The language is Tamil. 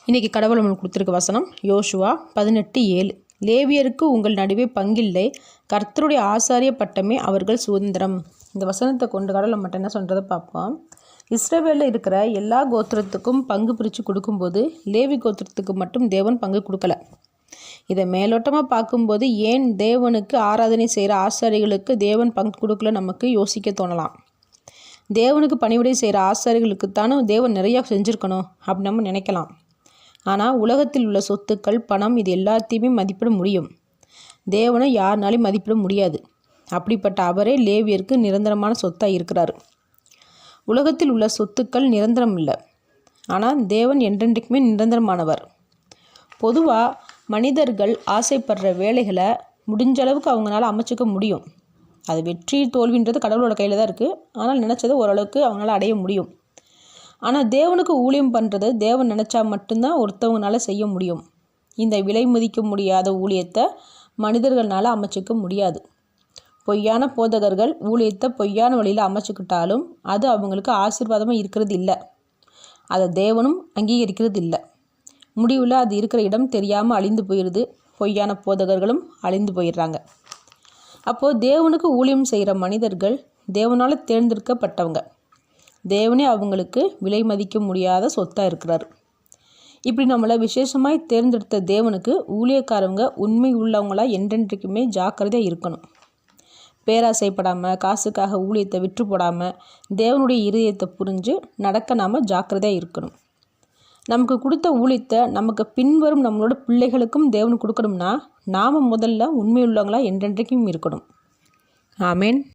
இன்றைக்கி கடவுள் நம்மளுக்கு கொடுத்துருக்க வசனம் யோசுவா 18:7. லேவியருக்கு உங்கள் நடுவே பங்கில்லை, கர்த்தருடைய ஆசாரிய பட்டமே அவர்கள் சுதந்திரம். இந்த வசனத்தை கொண்டு கடவுள் மட்டும் என்ன சொல்கிறத பார்ப்போம். இஸ்ரவேலில் இருக்கிற எல்லா கோத்திரத்துக்கும் பங்கு பிரித்து கொடுக்கும்போது லேவி கோத்திரத்துக்கு மட்டும் தேவன் பங்கு கொடுக்கல. இதை மேலோட்டமாக பார்க்கும்போது ஏன் தேவனுக்கு ஆராதனை செய்கிற ஆசாரிகளுக்கு தேவன் பங்கு கொடுக்கல நமக்கு யோசிக்க தோணலாம். தேவனுக்கு பணிவிடை செய்கிற ஆசாரிகளுக்குத்தானே தேவன் நிறையா செஞ்சுருக்கணும் அப்படின்னு நம்ம நினைக்கலாம். ஆனால் உலகத்தில் உள்ள சொத்துக்கள், பணம், இது எல்லாத்தையுமே மதிப்பிட முடியும். தேவனை யாருனாலையும் மதிப்பிட முடியாது. அப்படிப்பட்ட அவரே லேவியருக்கு நிரந்தரமான சொத்தாக இருக்கிறார். உலகத்தில் உள்ள சொத்துக்கள் நிரந்தரம் இல்லை, ஆனால் தேவன் என்றென்றைக்குமே நிரந்தரமானவர். பொதுவாக மனிதர்கள் ஆசைப்படுற வேலைகளை முடிஞ்ச அளவுக்கு அவங்களால அமைச்சிக்க முடியும். அது வெற்றி தோல்வின்றது கடவுளோட கையில் தான் இருக்குது. ஆனால் நினச்சதை ஓரளவுக்கு அவங்களால அடைய முடியும். ஆனால் தேவனுக்கு ஊழியம் பண்ணுறது தேவன் நினச்சா மட்டும்தான் ஒருத்தவங்களால செய்ய முடியும். இந்த விலை மதிக்க முடியாத ஊழியத்தை மனிதர்களால் அமைச்சிக்க முடியாது. பொய்யான போதகர்கள் ஊழியத்தை பொய்யான வழியில் அமைச்சிக்கிட்டாலும் அது அவங்களுக்கு ஆசீர்வாதமாக இருக்கிறது இல்லை. அதை தேவனும் அங்கீகரிக்கிறது இல்லை. முடிவில் அது இருக்கிற இடம் தெரியாமல் அழிந்து போயிடுது. பொய்யான போதகர்களும் அழிந்து போயிடுறாங்க. அப்போது தேவனுக்கு ஊழியம் செய்கிற மனிதர்கள் தேவனால் தேர்ந்தெடுக்கப்பட்டவங்க. தேவனே அவங்களுக்கு விலை மதிக்க முடியாத சொத்தாக இருக்கிறார். இப்படி நம்மளை விசேஷமாய் தேர்ந்தெடுத்த தேவனுக்கு ஊழியக்காரவங்க உண்மை உள்ளவங்களாக என்றென்றைக்குமே ஜாக்கிரதையாக இருக்கணும். பேராசைப்படாமல், காசுக்காக ஊழியத்தை விற்று போடாமல், தேவனுடைய இருதயத்தை புரிஞ்சு நடக்க நாம் ஜாக்கிரதையாக இருக்கணும். நமக்கு கொடுத்த ஊழியத்தை நமக்கு பின்வரும் நம்மளோட பிள்ளைகளுக்கும் தேவன் கொடுக்கணும்னா நாம் முதல்ல உண்மை உள்ளவங்களாக என்றென்றைக்கும் இருக்கணும். ஆமேன்.